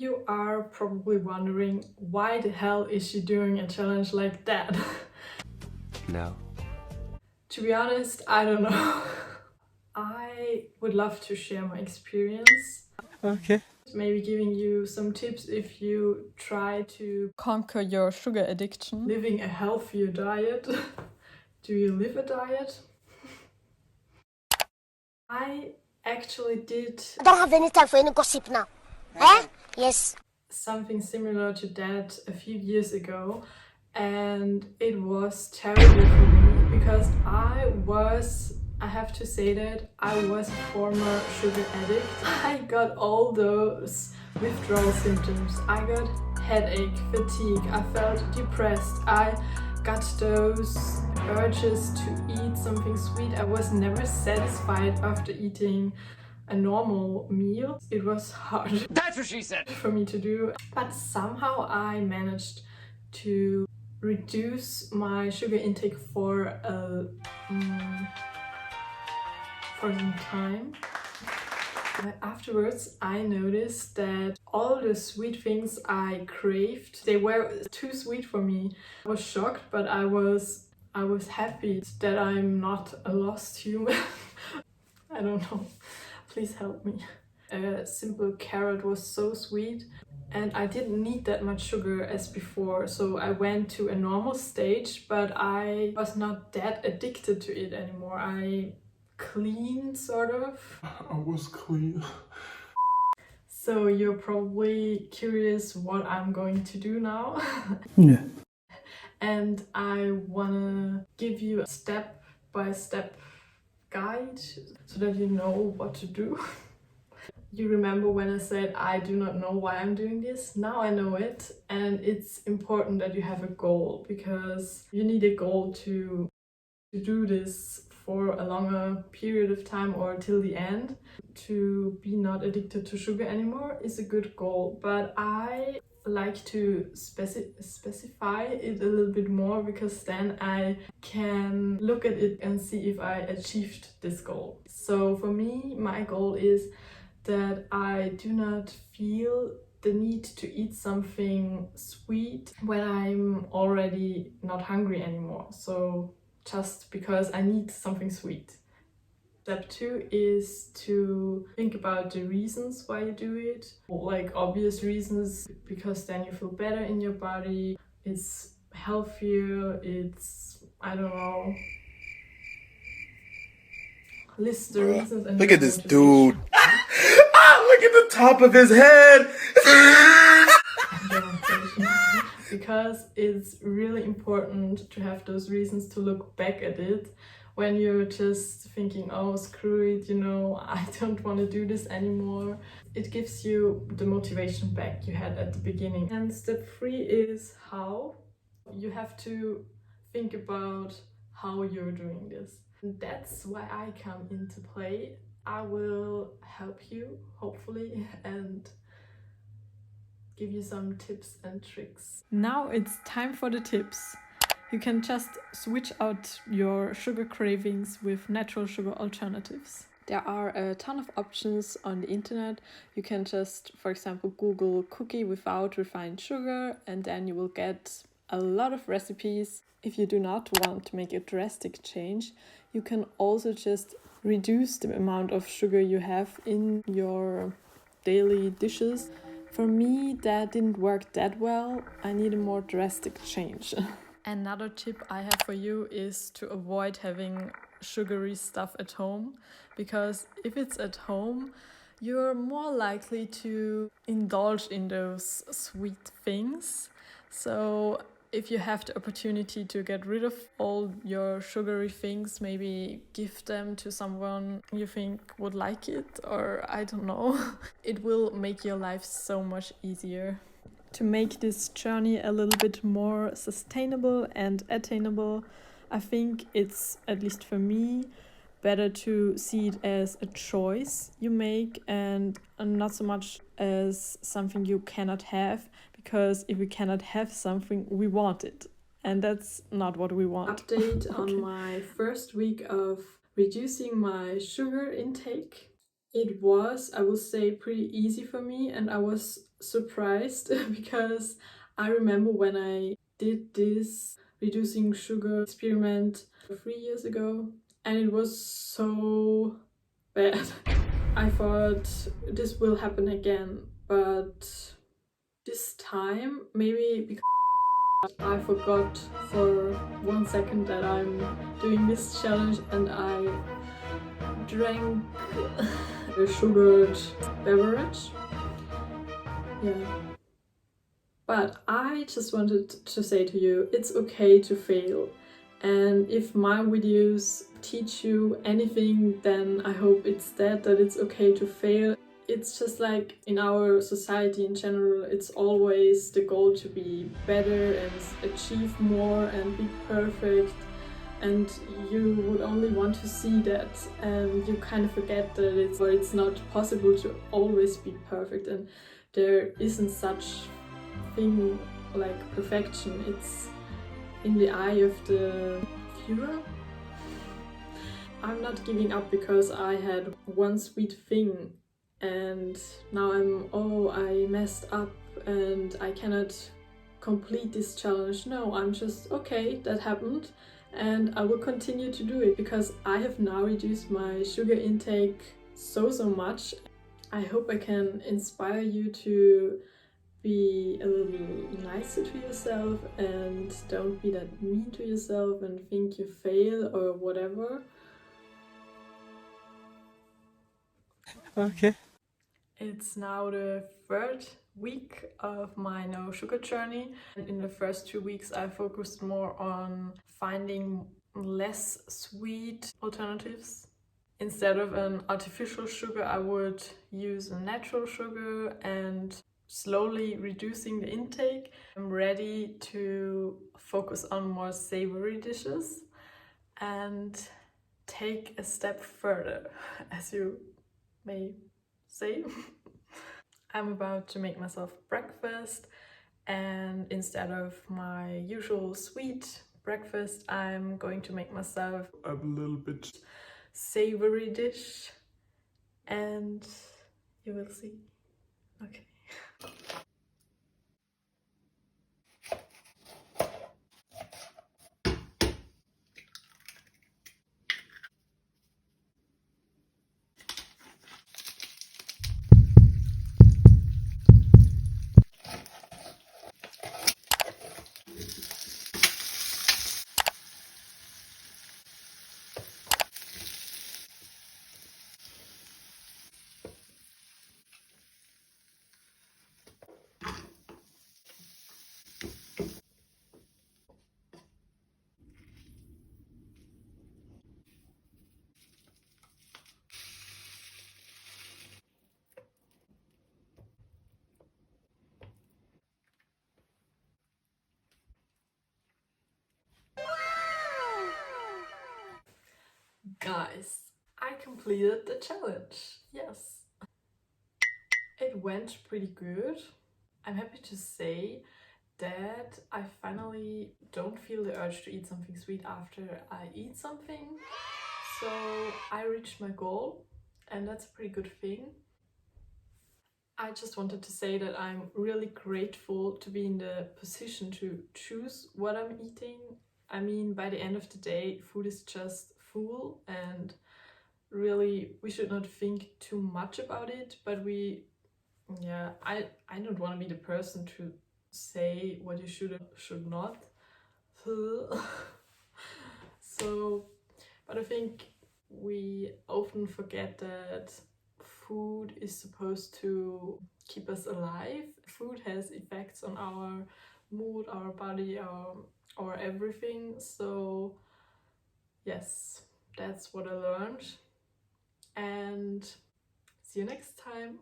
You are probably wondering, why the hell is she doing a challenge like that? No. To be honest, I don't know. I would love to share my experience. Okay. Maybe giving you some tips if you try to conquer your sugar addiction. living a healthier diet. Do you live a diet? I actually did I don't have any time for any gossip now. Eh? Yes. something similar to that a few years ago, and it was terrible for me because I have to say that I was a former sugar addict. I got all those withdrawal symptoms. I got headache, fatigue, I felt depressed, I got those urges to eat something sweet. I was never satisfied after eating a normal meal. It was hard. That's what she said! For me to do, but somehow I managed to reduce my sugar intake for some time. But afterwards I noticed that all the sweet things I craved, they were too sweet for me. I was shocked, but I was happy that I'm not a lost human. I don't know. Please help me. A simple carrot was so sweet, and I didn't need that much sugar as before, so I went to a normal stage, but I was not that addicted to it anymore. I clean, sort of. I was clean. So you're probably curious what I'm going to do now. Yeah. And I wanna give you a step-by-step guide so that you know what to do. You remember when I said I do not know why I'm doing this? Now I know it, and it's important that you have a goal, because you need a goal to do this for a longer period of time or till the end. To be not addicted to sugar anymore is a good goal, but I like to specify it a little bit more, because then I can look at it and see if I achieved this goal. So for me, my goal is that I do not feel the need to eat something sweet when I'm already not hungry anymore. So just because I need something sweet. Step 2 is to think about the reasons why you do it. Like obvious reasons, because then you feel better in your body, it's healthier, it's, I don't know. List the reasons and Look your at this motivation. dude. Look at the top of his head. Because it's really important to have those reasons to look back at it when you're just thinking, oh, screw it, you know, I don't want to do this anymore. It gives you the motivation back you had at the beginning. And step 3 is how. You have to think about how you're doing this. And that's why I come into play. I will help you, hopefully, and give you some tips and tricks. Now it's time for the tips. You can just switch out your sugar cravings with natural sugar alternatives. There are a ton of options on the internet. You can just, for example, Google cookie without refined sugar, and then you will get a lot of recipes. If you do not want to make a drastic change, you can also just reduce the amount of sugar you have in your daily dishes. For me, that didn't work that well. I need a more drastic change. Another tip I have for you is to avoid having sugary stuff at home, because if it's at home, you're more likely to indulge in those sweet things. So if you have the opportunity to get rid of all your sugary things, maybe give them to someone you think would like it, or I don't know. It will make your life so much easier. To make this journey a little bit more sustainable and attainable, I think it's, at least for me, better to see it as a choice you make and not so much as something you cannot have, because if we cannot have something, we want it, and that's not what we want. Update on my first week of reducing my sugar intake. It was, I will say, pretty easy for me, and I was surprised because I remember when I did this reducing sugar experiment 3 years ago, and it was so bad. I thought this will happen again, but this time, maybe because I forgot for 1 second that I'm doing this challenge, and I drank a sugared beverage. Yeah. But I just wanted to say to you, it's okay to fail. And if my videos teach you anything, then I hope it's that it's okay to fail. It's just like in our society in general, it's always the goal to be better and achieve more and be perfect. And you would only want to see that, and you kind of forget that it's not possible to always be perfect, and there isn't such thing like perfection. It's in the eye of the viewer. I'm not giving up because I had one sweet thing and now I messed up and I cannot complete this challenge. No, I'm just okay, that happened, and I will continue to do it because I have now reduced my sugar intake so much. I hope I can inspire you to be a little nicer to yourself and don't be that mean to yourself and think you fail or whatever. Okay. It's now the 3rd week of my no sugar journey, and in the first 2 weeks I focused more on finding less sweet alternatives. Instead of an artificial sugar, I would use a natural sugar and slowly reducing the intake. I'm ready to focus on more savory dishes and take a step further, as you may say. I'm about to make myself breakfast, and instead of my usual sweet breakfast, I'm going to make myself a little bit savory dish, and you will see. Okay. Guys, I completed the challenge. Yes. It went pretty good. I'm happy to say that I finally don't feel the urge to eat something sweet after I eat something. So I reached my goal, and that's a pretty good thing. I just wanted to say that I'm really grateful to be in the position to choose what I'm eating. I mean, by the end of the day, food is just food, and really we should not think too much about it, but I don't want to be the person to say what you should or should not. So, but I think we often forget that food is supposed to keep us alive. Food has effects on our mood, our body, our everything. So yes, that's what I learned, and see you next time.